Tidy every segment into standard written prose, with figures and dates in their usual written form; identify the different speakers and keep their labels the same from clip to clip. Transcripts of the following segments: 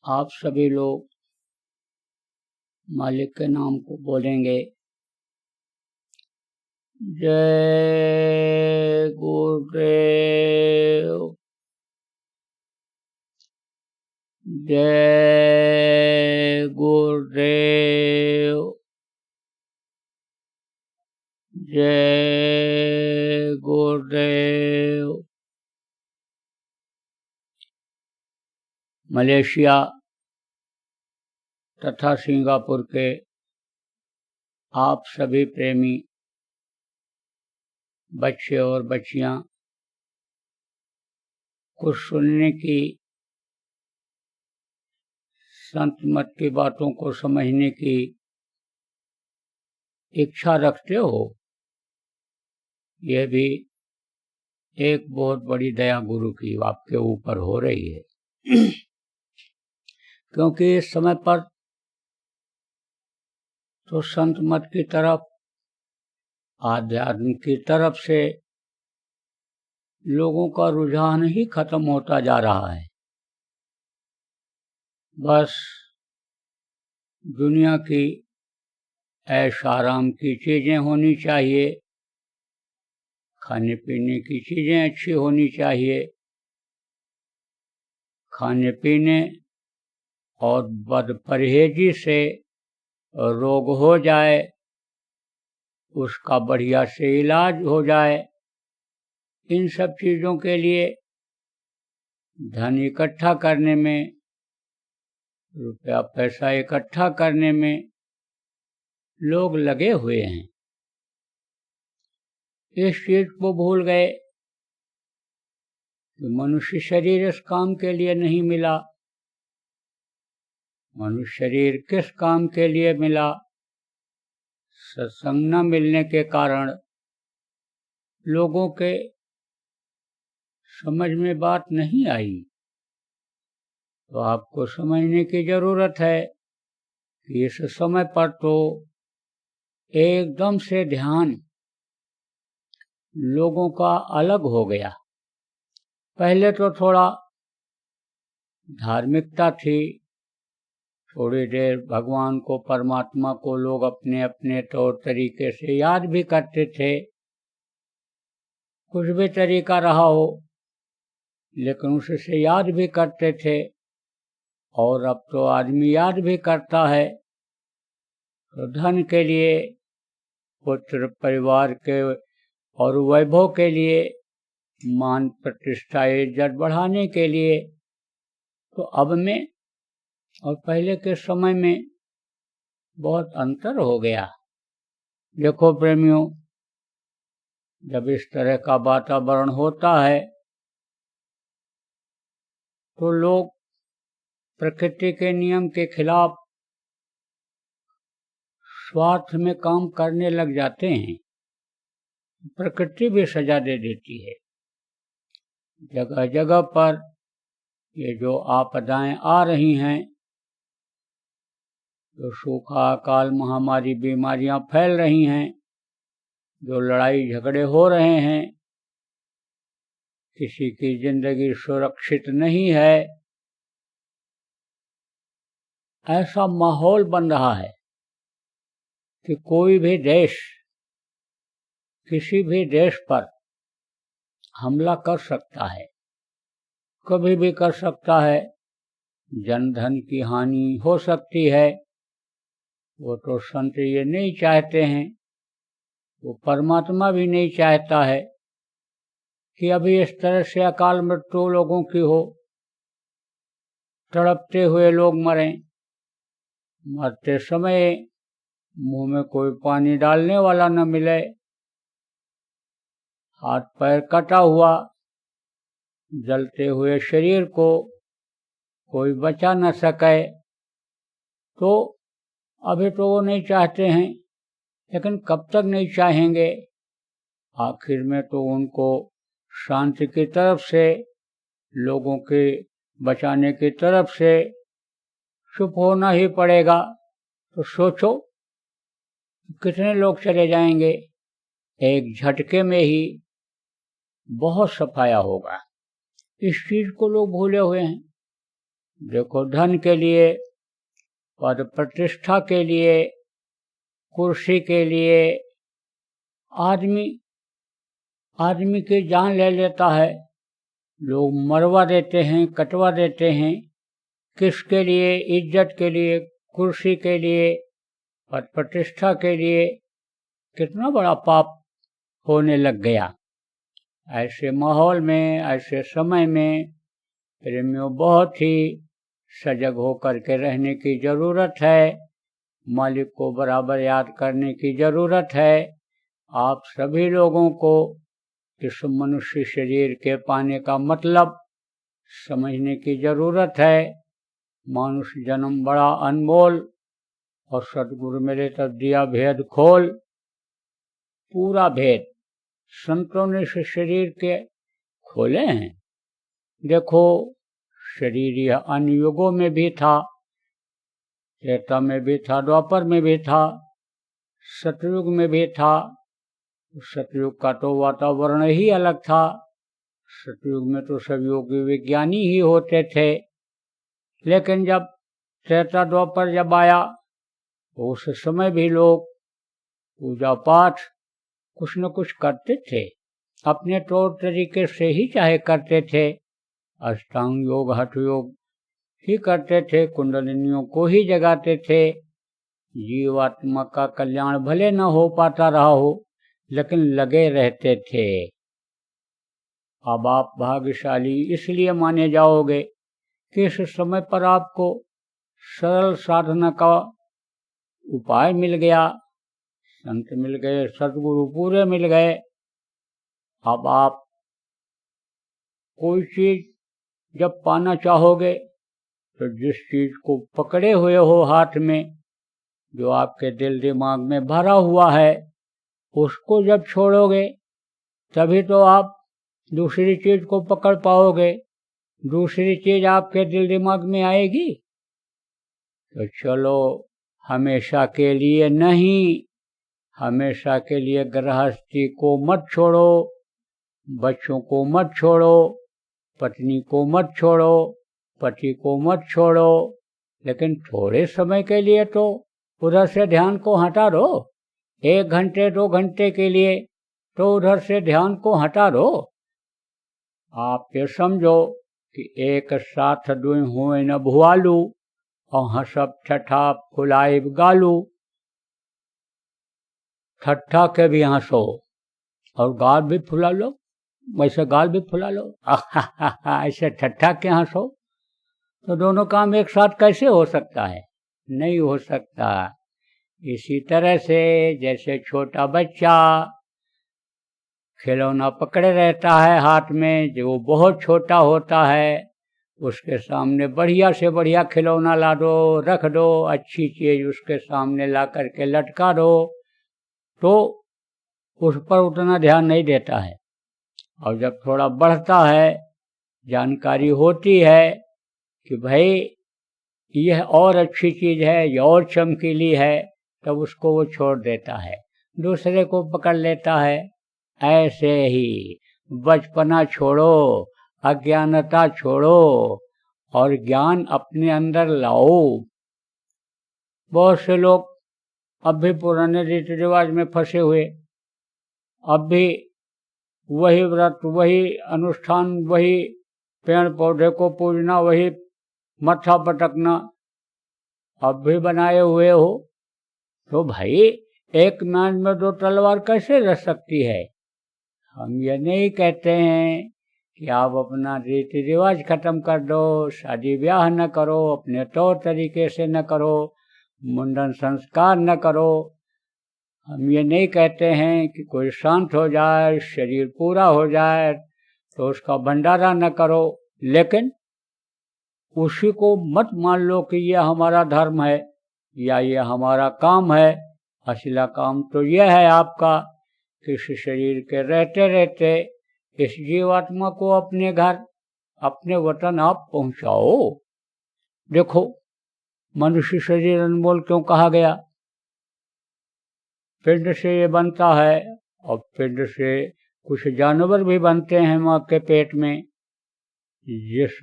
Speaker 1: आप सभी लोग मालिक के नाम को बोलेंगे। जय गुरुदेव, जय गुरुदेव, जय गुरुदेव। मलेशिया तथा सिंगापुर के आप सभी प्रेमी बच्चे और बच्चियां कुछ सुनने की, संत मत की बातों को समझने की इच्छा रखते हो, यह भी एक बहुत बड़ी दया गुरु की आपके ऊपर हो रही है। क्योंकि इस समय पर तो संत मत की तरफ, आध्यात्म की तरफ से लोगों का रुझान ही खत्म होता जा रहा है। बस दुनिया की ऐश आराम की चीजें होनी चाहिए, खाने पीने की चीजें अच्छी होनी चाहिए, खाने पीने और बदपरहेजी से रोग हो जाए, उसका बढ़िया से इलाज हो जाए। इन सब चीजों के लिए धन इकट्ठा करने में, रुपया पैसा इकट्ठा करने में लोग लगे हुए हैं। इस चीज को भूल गए कि मनुष्य शरीर इस काम के लिए नहीं मिला। मनुष्य शरीर किस काम के लिए मिला? सत्संग न मिलने के कारण लोगों के समझ में बात नहीं आई। तो आपको समझने की जरूरत है कि इस समय पर तो एकदम से ध्यान लोगों का अलग हो गया। पहले तो थोड़ा धार्मिकता थी, थोड़ी देर भगवान को, परमात्मा को लोग अपने अपने तौर तरीके से याद भी करते थे। कुछ भी तरीका रहा हो, लेकिन उससे याद भी करते थे। और अब तो आदमी याद भी करता है तो धन के लिए, पुत्र परिवार के और वैभव के लिए, मान प्रतिष्ठा इज्जत बढ़ाने के लिए। तो अब में और पहले के समय में बहुत अंतर हो गया। देखो प्रेमियों, जब इस तरह का वातावरण होता है तो लोग प्रकृति के नियम के खिलाफ स्वार्थ में काम करने लग जाते हैं। प्रकृति भी सजा दे देती है। जगह जगह पर ये जो आपदाएं आ रही हैं, जो सूखा, अकाल, महामारी, बीमारियां फैल रही हैं, जो लड़ाई झगड़े हो रहे हैं, किसी की जिंदगी सुरक्षित नहीं है, ऐसा माहौल बन रहा है कि कोई भी देश किसी भी देश पर हमला कर सकता है, कभी भी कर सकता है। जनधन की हानि हो सकती है। वो तो संत ये नहीं चाहते हैं, वो परमात्मा भी नहीं चाहता है कि अभी इस तरह से अकाल मृत्यु लोगों की हो, तड़पते हुए लोग मरें। मरते समय मुंह में कोई पानी डालने वाला न मिले, हाथ पैर कटा हुआ, जलते हुए शरीर को कोई बचा न सके। तो अभी तो वो नहीं चाहते हैं, लेकिन कब तक नहीं चाहेंगे? आखिर में तो उनको शांति की तरफ से, लोगों के बचाने की तरफ से चुप होना ही पड़ेगा। तो सोचो कितने लोग चले जाएंगे। एक झटके में ही बहुत सफाया होगा। इस चीज को लोग भूले हुए हैं। देखो, धन के लिए, पद प्रतिष्ठा के लिए, कुर्सी के लिए आदमी की जान ले लेता है। लोग मरवा देते हैं, कटवा देते हैं। किसके लिए? इज्जत के लिए, कुर्सी के लिए, पद प्रतिष्ठा के लिए। कितना बड़ा पाप होने लग गया। ऐसे माहौल में, ऐसे समय में प्रेमियों बहुत ही सजग होकर के रहने की जरूरत है। मालिक को बराबर याद करने की जरूरत है। आप सभी लोगों को इस मनुष्य शरीर के पाने का मतलब समझने की जरूरत है। मनुष्य जन्म बड़ा अनमोल, और सतगुरु मेरे तब दिया भेद खोल। पूरा भेद संतों ने इस शरीर के खोले हैं। देखो, शरीर यह अन्य युगों में भी था, त्रेता में भी था, द्वापर में भी था, सतयुग में भी था। सतयुग का तो वातावरण ही अलग था। सतयुग में तो सब योगी विज्ञानी ही होते थे। लेकिन जब त्रेता द्वापर जब आया, तो उस समय भी लोग पूजा पाठ कुछ न कुछ करते थे, अपने तौर तरीके से ही चाहे करते थे। अष्टांग योग, हठ योग ही करते थे, कुंडलिनियों को ही जगाते थे। जीवात्मा का कल्याण भले न हो पाता रहा हो, लेकिन लगे रहते थे। अब आप भाग्यशाली इसलिए माने जाओगे कि इस समय पर आपको सरल साधना का उपाय मिल गया, संत मिल गए, सद्गुरु पूरे मिल गए। अब आप कोई चीज जब पाना चाहोगे, तो जिस चीज को पकड़े हुए हो हाथ में, जो आपके दिल दिमाग में भरा हुआ है, उसको जब छोड़ोगे, तभी तो आप दूसरी चीज को पकड़ पाओगे, दूसरी चीज आपके दिल दिमाग में आएगी। तो चलो, हमेशा के लिए नहीं, हमेशा के लिए गृहस्थी को मत छोड़ो, बच्चों को मत छोड़ो, पत्नी को मत छोड़ो, पति को मत छोड़ो, लेकिन थोड़े समय के लिए तो उधर से ध्यान को हटा दो। 1 घंटे 2 घंटे के लिए तो उधर से ध्यान को हटा दो। आप ये समझो कि एक साथ दुई हुए न भुआलू, और हंसब ठठा फुलाइब गालू। ठट्ठा के भी हंसो और गाल भी फुला लो, वैसे गाल भी फुला लो, ऐसे ठट्ठा के हंसो। तो दोनों काम एक साथ कैसे हो सकता है? नहीं हो सकता। इसी तरह से जैसे छोटा बच्चा खिलौना पकड़े रहता है हाथ में, जो बहुत छोटा होता है, उसके सामने बढ़िया से बढ़िया खिलौना ला दो, रख दो, अच्छी चीज उसके सामने ला करके लटका दो, तो उस पर उतना ध्यान नहीं देता है। और जब थोड़ा बढ़ता है, जानकारी होती है कि भाई यह और अच्छी चीज है, यह और चमकीली है, तब उसको वो छोड़ देता है, दूसरे को पकड़ लेता है। ऐसे ही बचपना छोड़ो, अज्ञानता छोड़ो और ज्ञान अपने अंदर लाओ। बहुत से लोग अब भी पुराने रीति रिवाज में फंसे हुए, अब भी वही व्रत, वही अनुष्ठान, वही पेड़ पौधे को पूजना, वही मत्था पटकना अब भी बनाए हुए हो। तो भाई, एक म्यान में 2 तलवार कैसे रह सकती है? हम ये नहीं कहते हैं कि आप अपना रीति रिवाज खत्म कर दो, शादी ब्याह न करो, अपने तौर तरीके से न करो, मुंडन संस्कार न करो। हम ये नहीं कहते हैं कि कोई शांत हो जाए, शरीर पूरा हो जाए तो उसका भंडारा न करो, लेकिन उसी को मत मान लो कि यह हमारा धर्म है या ये हमारा काम है। असला काम तो यह है आपका कि इस शरीर के रहते रहते इस जीवात्मा को अपने घर, अपने वतन आप पहुंचाओ। देखो, मनुष्य शरीर अनमोल क्यों कहा गया? पिंड से ये बनता है, और पिंड से कुछ जानवर भी बनते हैं माँ के पेट में। जिस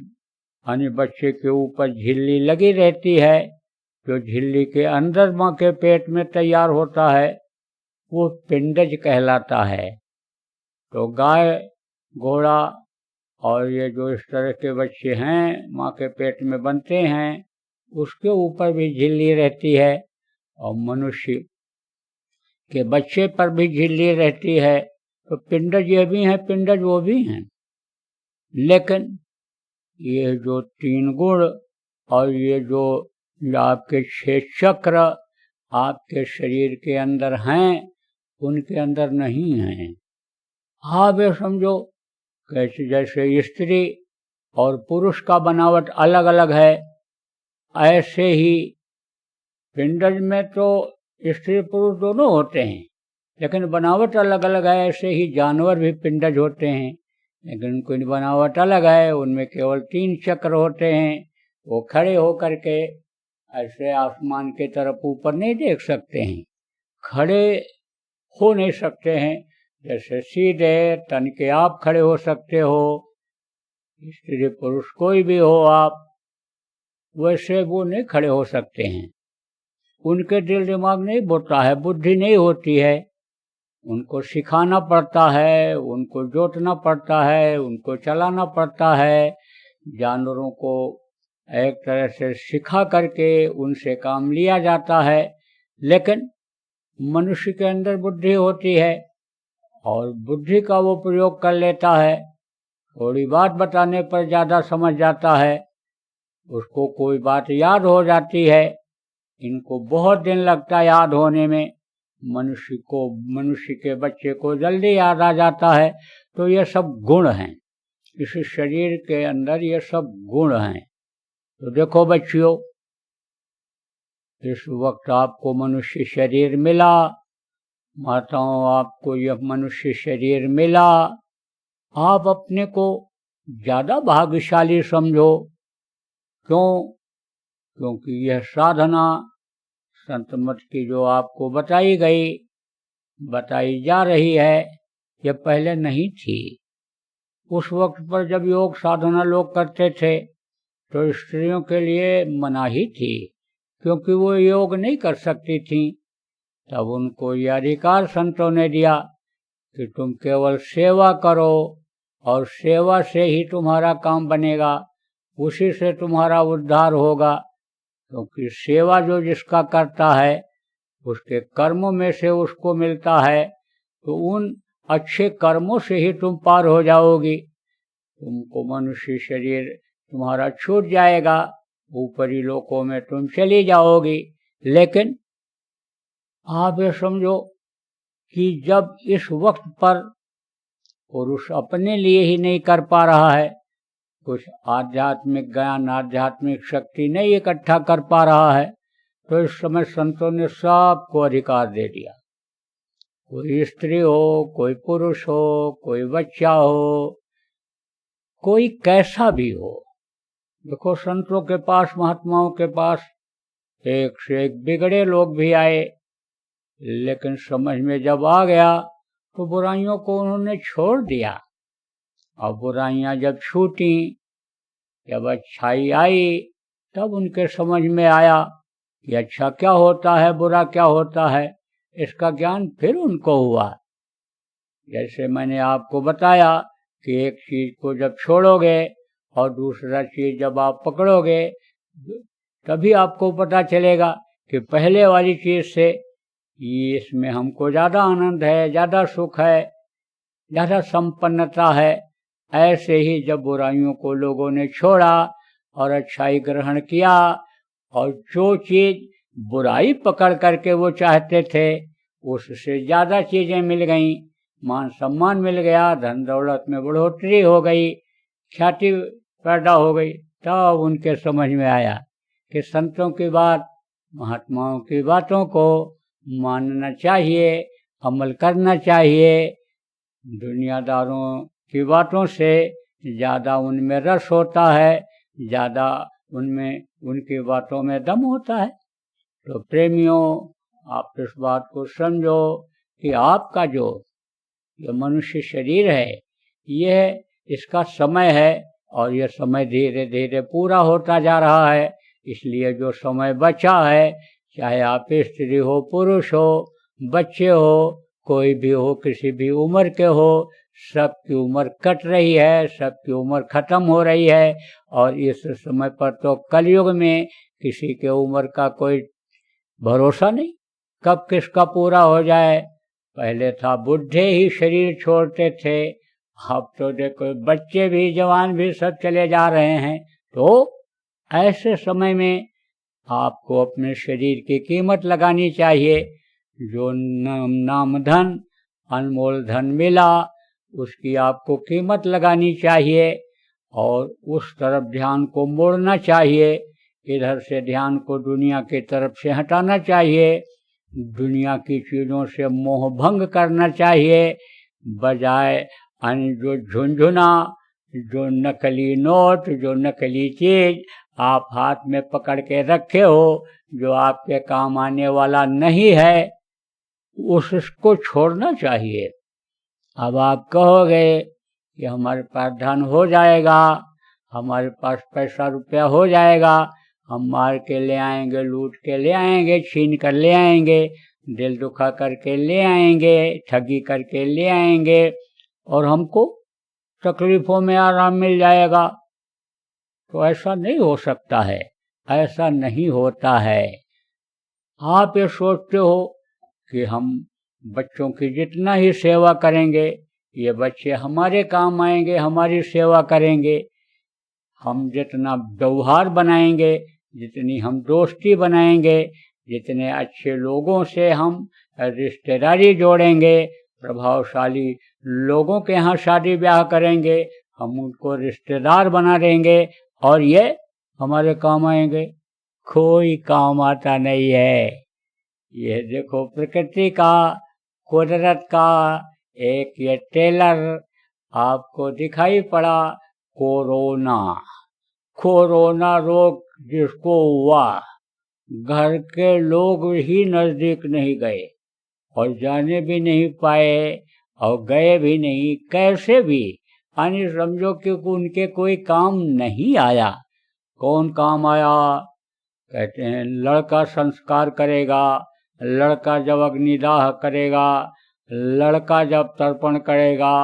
Speaker 1: यानी बच्चे के ऊपर झिल्ली लगी रहती है। जो झिल्ली के अंदर माँ के पेट में तैयार होता है वो पिंडज कहलाता है। तो गाय, घोड़ा और ये जो इस तरह के बच्चे हैं माँ के पेट में बनते हैं, उसके ऊपर भी झिल्ली रहती है। और मनुष्य के बच्चे पर भी झिल्ली रहती है। तो पिंडज ये भी हैं, पिंडज वो भी हैं। लेकिन ये जो 3 गुण और ये जो आपके 6 चक्र आपके शरीर के अंदर हैं, उनके अंदर नहीं हैं। आप ये समझो कैसे जैसे स्त्री और पुरुष का बनावट अलग अलग है, ऐसे ही पिंडज में तो स्त्री पुरुष दोनों होते हैं, लेकिन बनावट अलग अलग है। ऐसे ही जानवर भी पिंडज होते हैं, लेकिन उनकी बनावट अलग है। उनमें केवल 3 चक्र होते हैं। वो खड़े होकर के ऐसे आसमान की तरफ ऊपर नहीं देख सकते हैं, खड़े हो नहीं सकते हैं। जैसे सीधे तन के आप खड़े हो सकते हो, स्त्री पुरुष कोई भी हो आप, वैसे वो नहीं खड़े हो सकते हैं। उनके दिल दिमाग नहीं बोलता है, बुद्धि नहीं होती है। उनको सिखाना पड़ता है, उनको जोतना पड़ता है, उनको चलाना पड़ता है। जानवरों को एक तरह से सिखा करके उनसे काम लिया जाता है। लेकिन मनुष्य के अंदर बुद्धि होती है और बुद्धि का वो प्रयोग कर लेता है। थोड़ी बात बताने पर ज़्यादा समझ जाता है, उसको कोई बात याद हो जाती है। इनको बहुत दिन लगता है याद होने में। मनुष्य के बच्चे को जल्दी याद आ जाता है। तो ये सब गुण हैं, इस शरीर के अंदर ये सब गुण हैं। तो देखो बच्चियों, इस वक्त आपको मनुष्य शरीर मिला, माताओं आपको यह मनुष्य शरीर मिला, आप अपने को ज़्यादा भाग्यशाली समझो। क्यों? क्योंकि यह साधना संत मत की जो आपको बताई जा रही है, यह पहले नहीं थी। उस वक्त पर जब योग साधना लोग करते थे तो स्त्रियों के लिए मनाही थी, क्योंकि वो योग नहीं कर सकती थी। तब उनको यह अधिकार संतों ने दिया कि तुम केवल सेवा करो और सेवा से ही तुम्हारा काम बनेगा, उसी से तुम्हारा उद्धार होगा। क्योंकि सेवा जो जिसका करता है उसके कर्मों में से उसको मिलता है। तो उन अच्छे कर्मों से ही तुम पार हो जाओगी। तुमको मनुष्य शरीर तुम्हारा छूट जाएगा, ऊपरी लोकों में तुम चली जाओगी। लेकिन आप ये समझो कि जब इस वक्त पर पुरुष अपने लिए ही नहीं कर पा रहा है, कुछ आध्यात्मिक ज्ञान, आध्यात्मिक शक्ति नहीं इकट्ठा कर पा रहा है, तो इस समय संतों ने सबको अधिकार दे दिया। कोई स्त्री हो, कोई पुरुष हो, कोई बच्चा हो, कोई कैसा भी हो। देखो संतों के पास, महात्माओं के पास एक से एक बिगड़े लोग भी आए, लेकिन समझ में जब आ गया तो बुराइयों को उन्होंने छोड़ दिया। और बुराइयां जब छूटी, जब अच्छाई आई, तब उनके समझ में आया कि अच्छा क्या होता है, बुरा क्या होता है। इसका ज्ञान फिर उनको हुआ। जैसे मैंने आपको बताया कि एक चीज को जब छोड़ोगे और दूसरा चीज जब आप पकड़ोगे, तभी आपको पता चलेगा कि पहले वाली चीज से इसमें हमको ज़्यादा आनंद है, ज़्यादा सुख है, ज़्यादा संपन्नता है। ऐसे ही जब बुराइयों को लोगों ने छोड़ा और अच्छाई ग्रहण किया, और जो चीज़ बुराई पकड़ करके वो चाहते थे उससे ज़्यादा चीज़ें मिल गईं, मान सम्मान मिल गया, धन दौलत में बढ़ोतरी हो गई, ख्याति पैदा हो गई, तब उनके समझ में आया कि संतों की बात, महात्माओं की बातों को मानना चाहिए, अमल करना चाहिए। दुनियादारों की बातों से ज़्यादा उनमें रस होता है, ज़्यादा उनमें उनकी बातों में दम होता है। तो प्रेमियों, आप इस बात को समझो कि आपका जो ये मनुष्य शरीर है, यह इसका समय है और ये समय धीरे धीरे पूरा होता जा रहा है। इसलिए जो समय बचा है, चाहे आप स्त्री हो, पुरुष हो, बच्चे हो, कोई भी हो, किसी भी उम्र के हो, सबकी उम्र कट रही है, सबकी उम्र खत्म हो रही है। और इस समय पर तो कलयुग में किसी के उम्र का कोई भरोसा नहीं, कब किसका पूरा हो जाए। पहले था बुढ़े ही शरीर छोड़ते थे, अब तो देखो बच्चे भी जवान भी सब चले जा रहे हैं। तो ऐसे समय में आपको अपने शरीर की कीमत लगानी चाहिए। जो नाम धन, अनमोल धन मिला, उसकी आपको कीमत लगानी चाहिए और उस तरफ ध्यान को मोड़ना चाहिए। इधर से ध्यान को दुनिया की तरफ से हटाना चाहिए, दुनिया की चीज़ों से मोह भंग करना चाहिए। बजाय जो झुंझुना, जो नकली नोट, जो नकली चीज़ आप हाथ में पकड़ के रखे हो, जो आपके काम आने वाला नहीं है, उसको छोड़ना चाहिए। अब आप कहोगे कि हमारे पास धन हो जाएगा, हमारे पास पैसा रुपया हो जाएगा, हम मार के ले आएंगे, लूट के ले आएंगे, छीन कर ले आएंगे, दिल दुखा करके ले आएंगे, ठगी करके ले आएंगे और हमको तकलीफों में आराम मिल जाएगा। तो ऐसा नहीं हो सकता है, ऐसा नहीं होता है। आप ये सोचते हो कि हम बच्चों की जितना ही सेवा करेंगे, ये बच्चे हमारे काम आएंगे, हमारी सेवा करेंगे। हम जितना व्यवहार बनाएंगे, जितनी हम दोस्ती बनाएंगे, जितने अच्छे लोगों से हम रिश्तेदारी जोड़ेंगे, प्रभावशाली लोगों के यहाँ शादी ब्याह करेंगे, हम उनको रिश्तेदार बना देंगे और ये हमारे काम आएंगे। कोई काम आता नहीं है। ये देखो प्रकृति का, कुदरत का एक ये टेलर आपको दिखाई पड़ा, कोरोना। कोरोना रोग जिसको हुआ, घर के लोग ही नजदीक नहीं गए और जाने भी नहीं पाए और गए भी नहीं, कैसे भी, यानी समझो कि उनके कोई काम नहीं आया। कौन काम आया? कहते हैं लड़का संस्कार करेगा, लड़का जब अग्निदाह करेगा, लड़का जब तर्पण करेगा,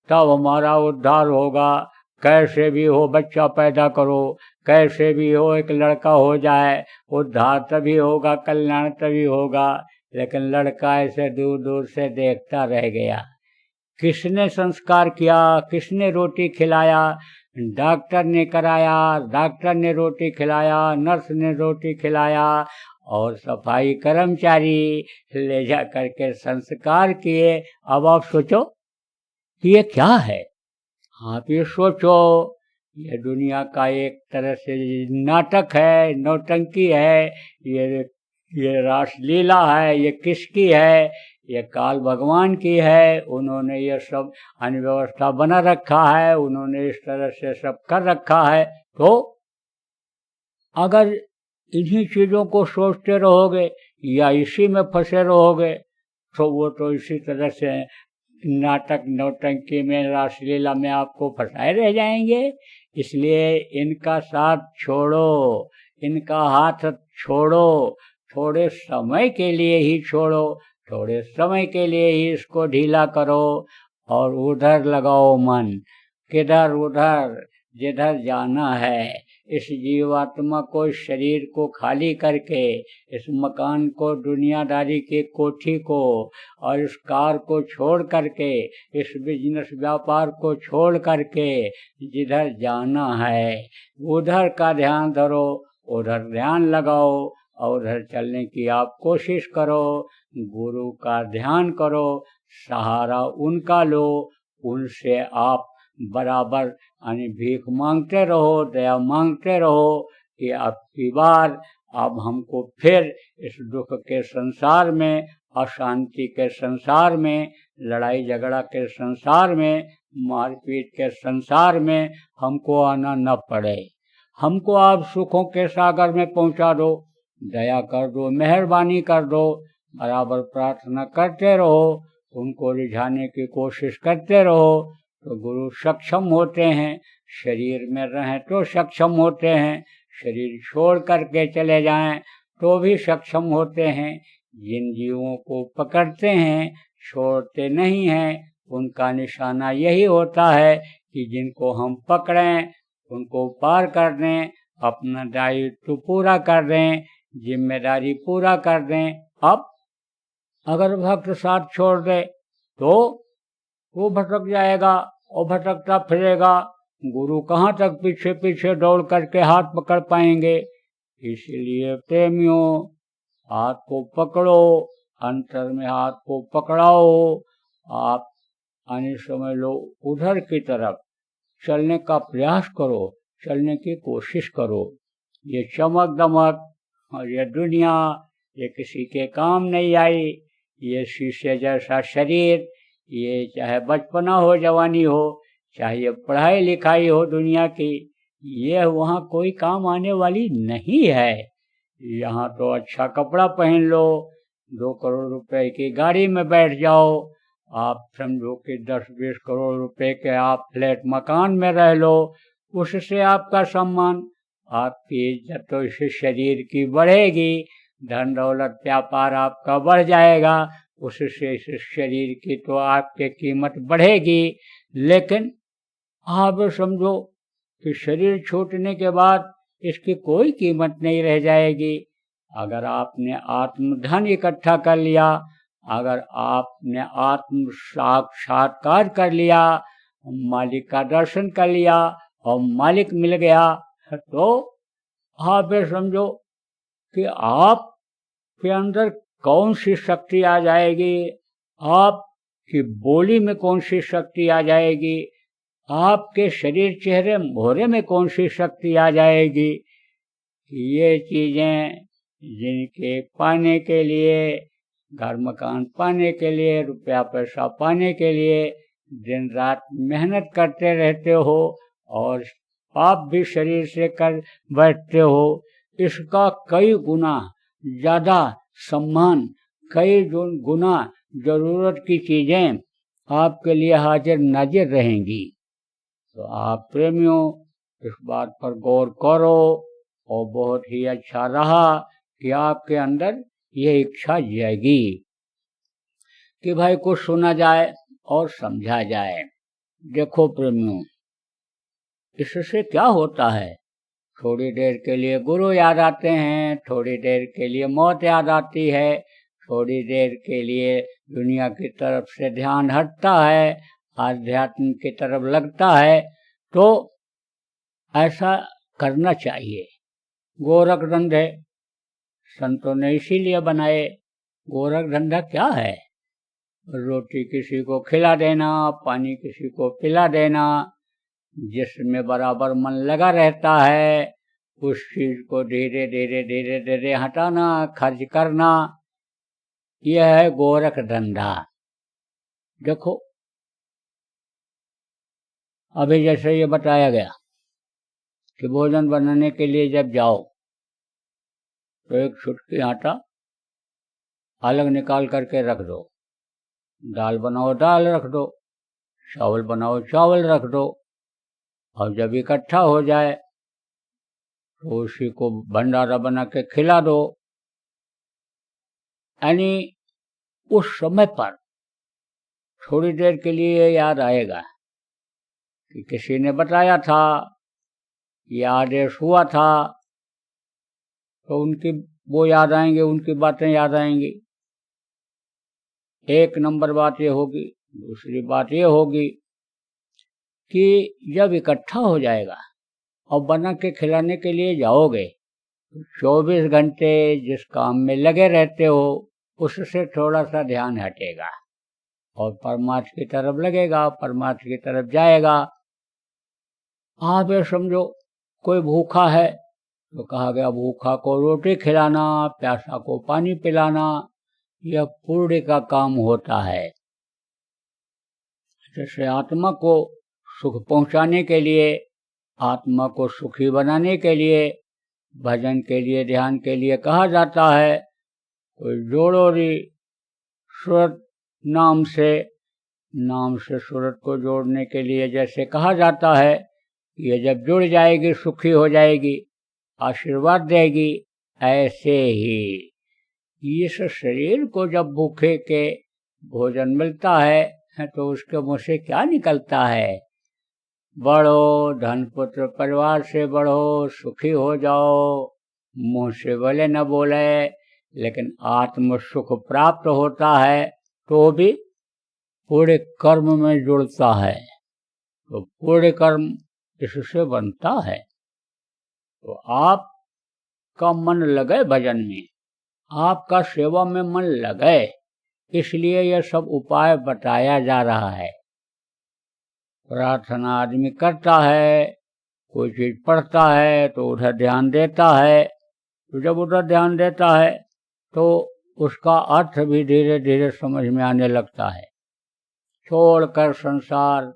Speaker 1: तब हमारा उद्धार होगा। कैसे भी हो बच्चा पैदा करो, कैसे भी हो एक लड़का हो जाए, उद्धार तभी होगा, कल्याण तभी होगा। लेकिन लड़का ऐसे दूर दूर से देखता रह गया। किसने संस्कार किया? किसने रोटी खिलाया? डॉक्टर ने कराया, डॉक्टर ने रोटी खिलाया, नर्स ने रोटी खिलाया और सफाई कर्मचारी ले जा करके संस्कार किए। अब आप सोचो कि ये क्या है? आप ये सोचो, ये दुनिया का एक तरह से नाटक है, नौटंकी है, ये रासलीला है। ये किसकी है? ये काल भगवान की है। उन्होंने ये सब अनव्यवस्था बना रखा है, उन्होंने इस तरह से सब कर रखा है। तो अगर इन्हीं चीज़ों को सोचते रहोगे या इसी में फंसे रहोगे, तो वो तो इसी तरह से नाटक नौटंकी में, रासलीला में आपको फंसाए रह जाएंगे। इसलिए इनका साथ छोड़ो, इनका हाथ छोड़ो, थोड़े समय के लिए ही छोड़ो, थोड़े समय के लिए ही इसको ढीला करो और उधर लगाओ मन। किधर? उधर जिधर जाना है। इस जीवात्मा को, इस शरीर को खाली करके, इस मकान को, दुनियादारी की कोठी को और इस कार को छोड़ करके, इस बिजनेस व्यापार को छोड़ करके जिधर जाना है उधर का ध्यान धरो, उधर ध्यान लगाओ और उधर चलने की आप कोशिश करो। गुरु का ध्यान करो, सहारा उनका लो, उनसे आप बराबर यानी भीख मांगते रहो, दया मांगते रहो कि आपकी बार अब हमको फिर इस दुख के संसार में, अशांति के संसार में, लड़ाई झगड़ा के संसार में, मारपीट के संसार में हमको आना न पड़े। हमको आप सुखों के सागर में पहुंचा दो, दया कर दो, मेहरबानी कर दो। बराबर प्रार्थना करते रहो, उनको रिझाने की कोशिश करते रहो, तो गुरु सक्षम होते हैं, शरीर में रहें तो सक्षम होते हैं, शरीर छोड़ करके चले जाएं तो भी सक्षम होते हैं। जिन जीवों को पकड़ते हैं, छोड़ते नहीं हैं, उनका निशाना यही होता है कि जिनको हम पकड़ें, उनको पार कर दें, अपना दायित्व पूरा कर दें, जिम्मेदारी पूरा कर दें। अब अगर भक्त साथ छोड़ दे तो वो भटक जाएगा और भटकता फिरेगा। गुरु कहाँ तक पीछे पीछे दौड़ करके हाथ पकड़ पाएंगे। इसलिए प्रेमियों, हाथ को पकड़ो, अंतर में हाथ को पकड़ाओ। आप आने समझ लो उधर की तरफ चलने का प्रयास करो, चलने की कोशिश करो। ये चमक दमक और ये दुनिया, ये किसी के काम नहीं आई। ये शीशे जैसा शरीर, ये चाहे बचपना हो, जवानी हो, चाहे ये पढ़ाई लिखाई हो दुनिया की, ये वहाँ कोई काम आने वाली नहीं है। यहाँ तो अच्छा कपड़ा पहन लो, 2 करोड़ रुपए की गाड़ी में बैठ जाओ, आप समझो कि 10-20 करोड़ रुपए के आप फ्लैट मकान में रह लो, उससे आपका सम्मान, आपकी इज्जत तो इस शरीर की बढ़ेगी। धन दौलत व्यापार आपका बढ़ जाएगा, उससे इस शरीर की तो आपकी कीमत बढ़ेगी। लेकिन आप समझो कि शरीर छूटने के बाद इसकी कोई कीमत नहीं रह जाएगी। अगर आपने आत्मधन इकट्ठा कर लिया, अगर आपने आत्म साक्षात्कार कर लिया, मालिक का दर्शन कर लिया और मालिक मिल गया, तो आप ये समझो कि आपके अंदर कौन सी शक्ति आ जाएगी, आपकी बोली में कौन सी शक्ति आ जाएगी, आपके शरीर चेहरे मोहरे में कौन सी शक्ति आ जाएगी। ये चीजें जिनके पाने के लिए, घर मकान पाने के लिए, रुपया पैसा पाने के लिए दिन रात मेहनत करते रहते हो और पाप भी शरीर से कर बैठते हो, इसका कई गुना ज्यादा सम्मान, कई गुना जरूरत की चीजें आपके लिए हाजिर नाजिर रहेंगी। तो आप प्रेमियों इस बात पर गौर करो। और बहुत ही अच्छा रहा कि आपके अंदर ये इच्छा जाएगी कि भाई कुछ सुना जाए और समझा जाए। देखो प्रेमियों, इससे क्या होता है, थोड़ी देर के लिए गुरु याद आते हैं, थोड़ी देर के लिए मौत याद आती है, थोड़ी देर के लिए दुनिया की तरफ से ध्यान हटता है, आध्यात्म की तरफ लगता है। तो ऐसा करना चाहिए। गोरख धंधे संतों ने इसीलिए बनाए। गोरख धंधा क्या है? रोटी किसी को खिला देना, पानी किसी को पिला देना, जिसमें बराबर मन लगा रहता है उस चीज को धीरे धीरे धीरे धीरे हटाना, खर्च करना, यह है गोरख धंधा। देखो अभी जैसे ये बताया गया कि भोजन बनाने के लिए जब जाओ तो एक चुटकी आटा अलग निकाल करके रख दो, दाल बनाओ दाल रख दो, चावल बनाओ चावल रख दो, और जब इकट्ठा हो जाए तो उसी को भंडारा बना के खिला दो। यानी उस समय पर थोड़ी देर के लिए याद आएगा कि किसी ने बताया था, ये आदेश हुआ था, तो उनकी वो याद आएंगे, उनकी बातें याद आएंगी। एक नंबर बात ये होगी। दूसरी बात ये होगी कि जब इकट्ठा हो जाएगा और बना के खिलाने के लिए जाओगे तो 24 घंटे जिस काम में लगे रहते हो उससे थोड़ा सा ध्यान हटेगा और परमार्थ की तरफ लगेगा, परमार्थ की तरफ जाएगा। आप ये समझो कोई भूखा है तो कहा गया भूखा को रोटी खिलाना, प्यासा को पानी पिलाना, यह पुण्य का काम होता है। जैसे आत्मा को सुख पहुंचाने के लिए, आत्मा को सुखी बनाने के लिए, भजन के लिए, ध्यान के लिए कहा जाता है, कोई जोड़ो री सुरत नाम से नाम से सूरत को जोड़ने के लिए जैसे कहा जाता है, ये जब जुड़ जाएगी सुखी हो जाएगी, आशीर्वाद देगी, ऐसे ही इस शरीर को जब भूखे के भोजन मिलता है तो उसके मुंह से क्या निकलता है? बढ़ो, धन पुत्र परिवार से बढ़ो, सुखी हो जाओ। मुंह से भले न बोले, लेकिन आत्म सुख प्राप्त होता है तो भी पूरे कर्म में जुड़ता है। तो पूरे कर्म इससे बनता है। तो आपका मन लगे भजन में, आपका सेवा में मन लगे, इसलिए यह सब उपाय बताया जा रहा है। प्रार्थना आदमी करता है, कोई चीज पढ़ता है तो उधर ध्यान देता है, तो जब उधर ध्यान देता है तो उसका अर्थ भी धीरे धीरे समझ में आने लगता है। छोड़कर संसार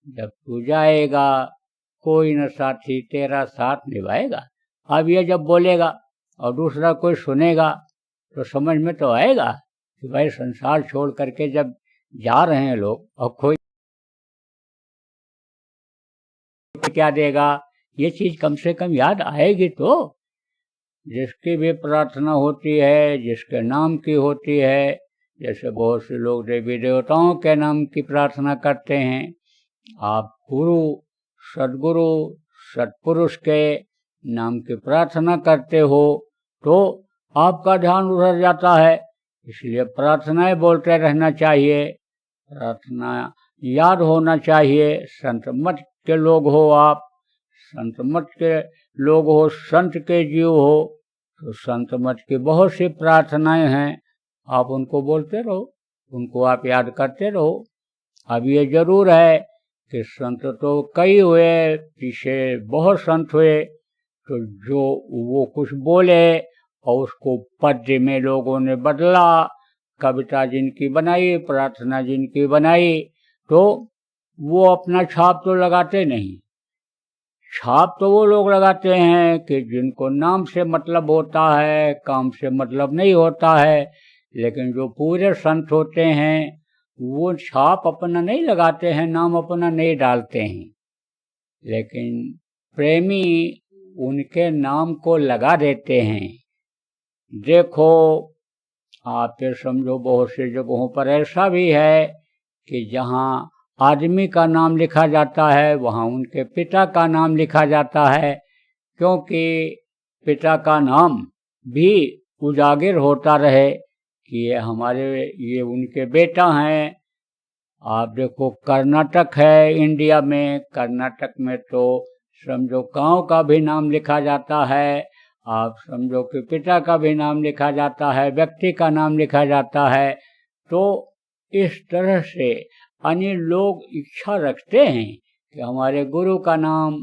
Speaker 1: जब तू जाएगा, कोई न साथी तेरा साथ निभाएगा। अब ये जब बोलेगा और दूसरा कोई सुनेगा तो समझ में तो आएगा कि भाई संसार छोड़ करके जब जा रहे हैं लोग, और कोई क्या देगा, ये चीज कम से कम याद आएगी। तो जिसकी भी प्रार्थना होती है, जिसके नाम की होती है, जैसे बहुत से लोग देवी देवताओं के नाम की प्रार्थना करते हैं, आप गुरु, सद्गुरु, सत्पुरुष के नाम की प्रार्थना करते हो तो आपका ध्यान उधर जाता है। इसलिए प्रार्थनाएं बोलते रहना चाहिए, प्रार्थना याद होना चाहिए। संत मत के लोग हो आप, संत मत के लोग हो, संत के जीव हो, तो संत मत की बहुत सी प्रार्थनाएं हैं, आप उनको बोलते रहो, उनको आप याद करते रहो। अब ये जरूर है कि संत तो कई हुए, पीछे बहुत संत हुए, तो जो वो कुछ बोले और उसको पद्य में लोगों ने बदला, कविता जिनकी बनाई, प्रार्थना जिनकी बनाई, तो वो अपना छाप तो लगाते नहीं। छाप तो वो लोग लगाते हैं कि जिनको नाम से मतलब होता है, काम से मतलब नहीं होता है। लेकिन जो पूरे संत होते हैं वो छाप अपना नहीं लगाते हैं, नाम अपना नहीं डालते हैं, लेकिन प्रेमी उनके नाम को लगा देते हैं। देखो, आप ये समझो बहुत सी जगहों पर ऐसा भी है कि जहाँ आदमी का नाम लिखा जाता है वहाँ उनके पिता का नाम लिखा जाता है, क्योंकि पिता का नाम भी उजागर होता रहे कि ये उनके बेटा हैं। आप देखो, कर्नाटक है इंडिया में, कर्नाटक में तो समझो गांव का भी नाम लिखा जाता है, आप समझो कि पिता का भी नाम लिखा जाता है, व्यक्ति का नाम लिखा जाता है। तो इस तरह से अन्य लोग इच्छा रखते हैं कि हमारे गुरु का नाम,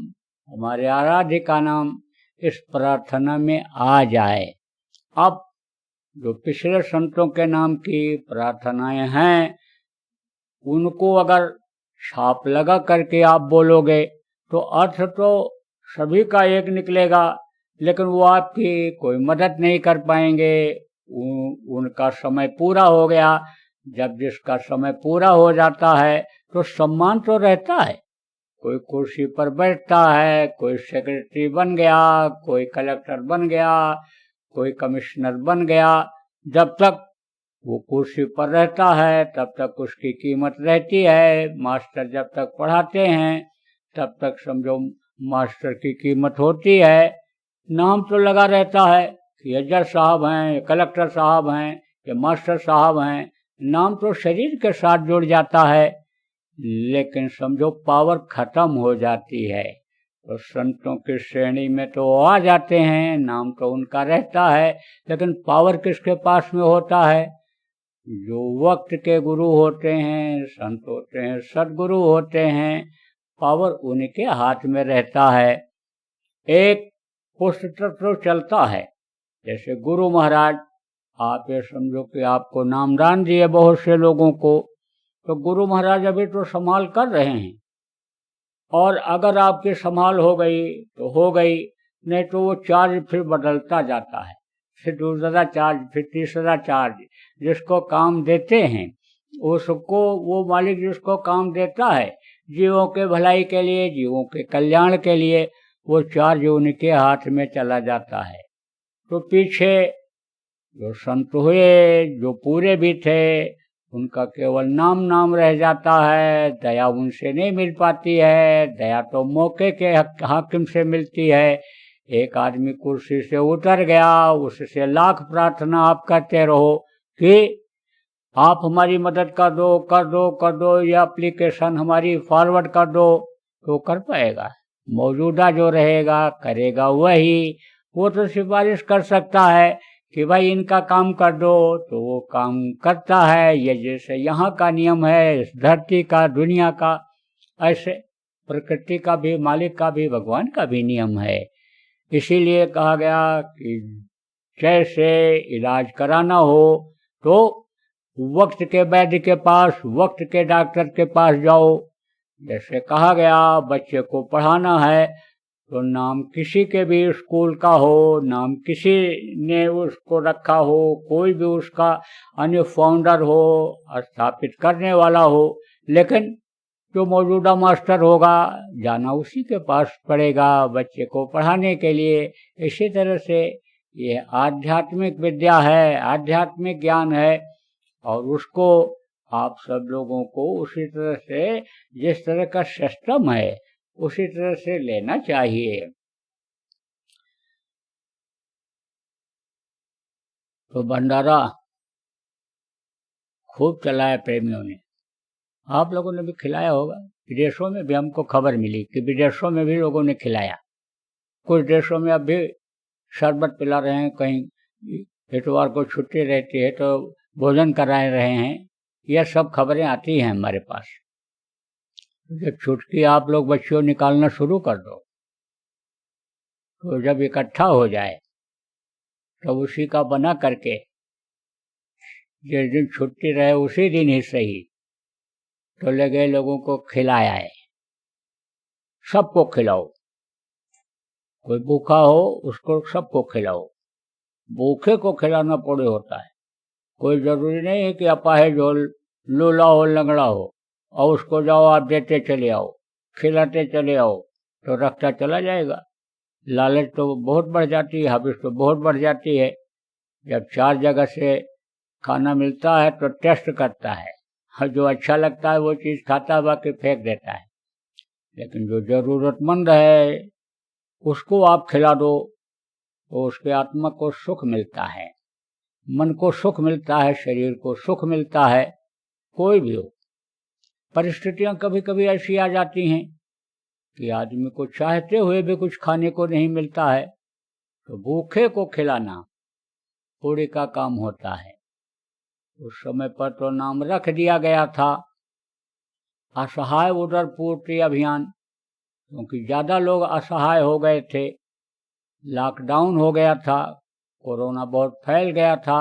Speaker 1: हमारे आराध्य का नाम इस प्रार्थना में आ जाए। अब जो पिछले संतों के नाम की प्रार्थनाएं हैं, उनको अगर छाप लगा करके आप बोलोगे तो अर्थ तो सभी का एक निकलेगा, लेकिन वो आपकी कोई मदद नहीं कर पाएंगे। उनका समय पूरा हो गया। जब जिसका समय पूरा हो जाता है तो सम्मान तो रहता है, कोई कुर्सी पर बैठता है, कोई सेक्रेटरी बन गया, कोई कलेक्टर बन गया, कोई कमिश्नर बन गया। जब तक वो कुर्सी पर रहता है तब तक उसकी कीमत रहती है। मास्टर जब तक पढ़ाते हैं तब तक समझो मास्टर की कीमत होती है। नाम तो लगा रहता है कि ये जज साहब हैं, ये कलेक्टर साहब हैं, ये मास्टर साहब हैं। नाम तो शरीर के साथ जुड़ जाता है, लेकिन समझो पावर खत्म हो जाती है। तो संतों की श्रेणी में तो आ जाते हैं, नाम तो उनका रहता है, लेकिन पावर किसके पास में होता है? जो वक्त के गुरु होते हैं, संत होते हैं, सद्गुरु होते हैं, पावर उनके हाथ में रहता है। एक पुस्तक तो चलता है, जैसे गुरु महाराज, आप ये समझो कि आपको नामदान दिए बहुत से लोगों को, तो गुरु महाराज अभी तो संभाल कर रहे हैं, और अगर आपकी संभाल हो गई तो हो गई, नहीं तो वो चार्ज फिर बदलता जाता है, फिर दूसरा चार्ज, फिर तीसरा चार्ज। जिसको काम देते हैं उसको वो मालिक जिसको काम देता है जीवों के भलाई के लिए, जीवों के कल्याण के लिए, वो 4 जो उनके हाथ में चला जाता है। तो पीछे जो संत हुए, जो पूरे भी थे, उनका केवल नाम रह जाता है। दया उनसे नहीं मिल पाती है। दया तो मौके के हाकिम से मिलती है। एक आदमी कुर्सी से उतर गया, उससे लाख प्रार्थना आप करते रहो कि आप हमारी मदद कर दो, ये एप्लीकेशन हमारी फॉरवर्ड कर दो, तो कर पाएगा? मौजूदा जो रहेगा करेगा वही। वो तो सिफारिश कर सकता है कि भाई इनका काम कर दो, तो वो काम करता है। ये जैसे यहाँ का नियम है, इस धरती का, दुनिया का, ऐसे प्रकृति का भी, मालिक का भी, भगवान का भी नियम है। इसीलिए कहा गया कि जैसे इलाज कराना हो तो वक्त के वैद्य के पास, वक्त के डॉक्टर के पास जाओ। जैसे कहा गया बच्चे को पढ़ाना है तो नाम किसी के भी स्कूल का हो, नाम किसी ने उसको रखा हो, कोई भी उसका अन्य फाउंडर हो, स्थापित करने वाला हो, लेकिन जो मौजूदा मास्टर होगा जाना उसी के पास पड़ेगा बच्चे को पढ़ाने के लिए। इसी तरह से ये आध्यात्मिक विद्या है, आध्यात्मिक ज्ञान है, और उसको आप सब लोगों को उसी तरह से, जिस तरह का सिस्टम है उसी तरह से लेना चाहिए। तो भंडारा खूब चलाया प्रेमियों ने, आप लोगों ने भी खिलाया होगा। विदेशों में भी हमको खबर मिली कि विदेशों में भी लोगों ने खिलाया। कुछ देशों में अब भी शरबत पिला रहे हैं, कहीं इतवार को छुट्टी रहती है तो भोजन करा रहे हैं। यह सब खबरें आती हैं हमारे पास। जब छुटकी आप लोग बच्चियों निकालना शुरू कर दो, तो जब इकट्ठा हो जाए तो उसी का बना करके जिस दिन छुट्टी रहे उसी दिन ही सही तो लगे लोगों को खिलाया है। सबको खिलाओ, कोई भूखा हो उसको सबको खिलाओ। भूखे को खिलाना पड़े होता है। कोई जरूरी नहीं है कि अपाहिज हो, लूला हो, लंगड़ा हो और उसको जाओ आप देते चले आओ, खिलाते चले आओ, तो रखता चला जाएगा। लालच तो बहुत बढ़ जाती है, हविस तो बहुत बढ़ जाती है। जब 4 जगह से खाना मिलता है तो टेस्ट करता है, और जो अच्छा लगता है वो चीज़ खाता है, बाकी फेंक देता है। लेकिन जो जरूरतमंद है उसको आप खिला दो तो उसके आत्मा को सुख मिलता है, मन को सुख मिलता है, शरीर को सुख मिलता है। कोई भी हो, परिस्थितियां कभी कभी ऐसी आ जाती हैं कि आदमी को चाहते हुए भी कुछ खाने को नहीं मिलता है, तो भूखे को खिलाना पूरी का काम होता है। उस समय पर तो नाम रख दिया गया था असहाय उदर पूर्ति अभियान, क्योंकि ज्यादा लोग असहाय हो गए थे। लॉकडाउन हो गया था, कोरोना बहुत फैल गया था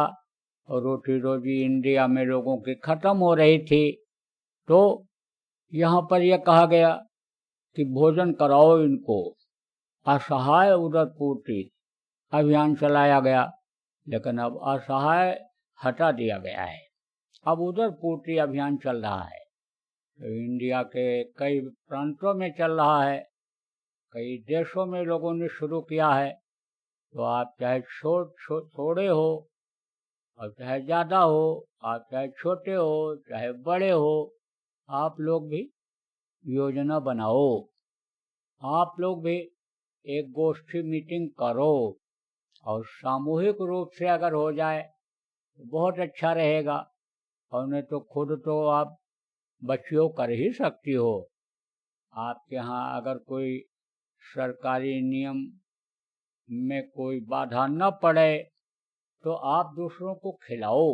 Speaker 1: और रोटी रोजी इंडिया में लोगों की खत्म हो रही थी। तो यहाँ पर यह कहा गया कि भोजन कराओ इनको, असहाय उदर पूर्ति अभियान चलाया गया। लेकिन अब असहाय हटा दिया गया है, अब उदर पूर्ति अभियान चल रहा है। तो इंडिया के कई प्रांतों में चल रहा है, कई देशों में लोगों ने शुरू किया है। तो आप चाहे थोड़े हो और चाहे ज़्यादा हो, आप चाहे छोटे हो चाहे बड़े हो, आप लोग भी योजना बनाओ, आप लोग भी एक गोष्ठी मीटिंग करो, और सामूहिक रूप से अगर हो जाए तो बहुत अच्छा रहेगा। और नहीं तो खुद तो आप बच्चियों कर ही सकती हो। आपके यहाँ अगर कोई सरकारी नियम में कोई बाधा न पड़े तो आप दूसरों को खिलाओ,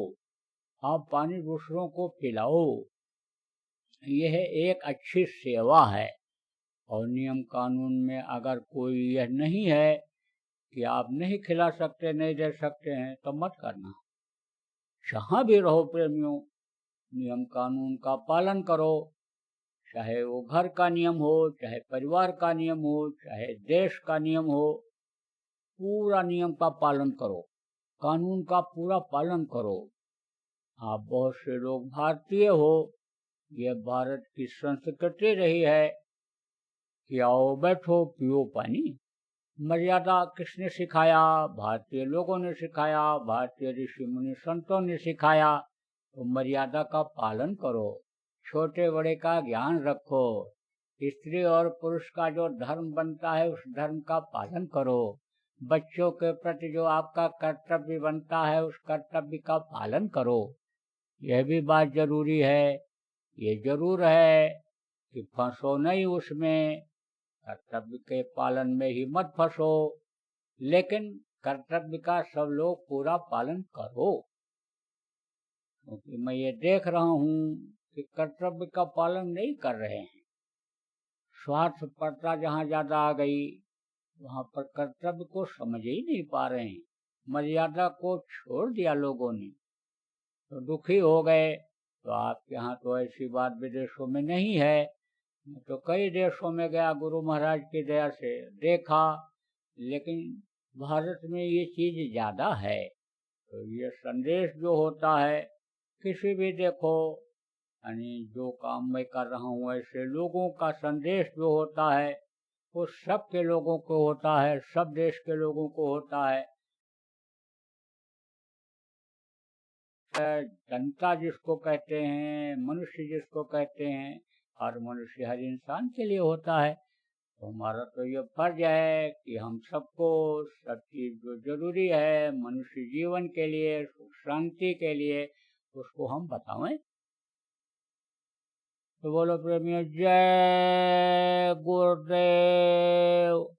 Speaker 1: आप पानी दूसरों को पिलाओ। यह एक अच्छी सेवा है। और नियम कानून में अगर कोई यह नहीं है कि आप नहीं खिला सकते, नहीं दे सकते हैं, तो मत करना। जहाँ भी रहो प्रेमियों, नियम कानून का पालन करो। चाहे वो घर का नियम हो, चाहे परिवार का नियम हो, चाहे देश का नियम हो, पूरा नियम का पालन करो, कानून का पूरा पालन करो। आप बहुत से लोग भारतीय हो, यह भारत की संस्कृति रही है कि आओ बैठो पियो पानी। मर्यादा किसने सिखाया? भारतीय लोगों ने सिखाया, भारतीय ऋषि मुनि संतों ने सिखाया। तो मर्यादा का पालन करो, छोटे बड़े का ज्ञान रखो, स्त्री और पुरुष का जो धर्म बनता है उस धर्म का पालन करो, बच्चों के प्रति जो आपका कर्तव्य बनता है उस कर्तव्य का पालन करो। यह भी बात जरूरी है। ये जरूर है कि फंसो नहीं उसमें, कर्तव्य के पालन में ही मत फंसो, लेकिन कर्तव्य का सब लोग पूरा पालन करो। क्योंकि मैं ये देख रहा हूँ कि कर्तव्य का पालन नहीं कर रहे हैं। स्वार्थपरता जहाँ ज्यादा आ गई वहां पर कर्तव्य को समझ ही नहीं पा रहे हैं, मर्यादा को छोड़ दिया लोगों ने, तो दुखी हो गए। तो आपके यहाँ तो ऐसी बात विदेशों में नहीं है। मैं तो कई देशों में गया गुरु महाराज की दया से देखा, लेकिन भारत में ये चीज ज्यादा है। तो ये संदेश जो होता है किसी भी देखो, यानी जो काम मैं कर रहा हूँ ऐसे लोगों का संदेश जो होता है वो सब के लोगों को होता है, सब देश के लोगों को होता है। जनता जिसको कहते हैं, मनुष्य जिसको कहते हैं, हर मनुष्य हर इंसान के लिए होता है। तो हमारा तो ये फर्ज है कि हम सबको सब चीज जो जरूरी है मनुष्य जीवन के लिए, सुख शांति के लिए, उसको हम बताएं। तो बोलो प्रेमियों, जय गुरुदेव।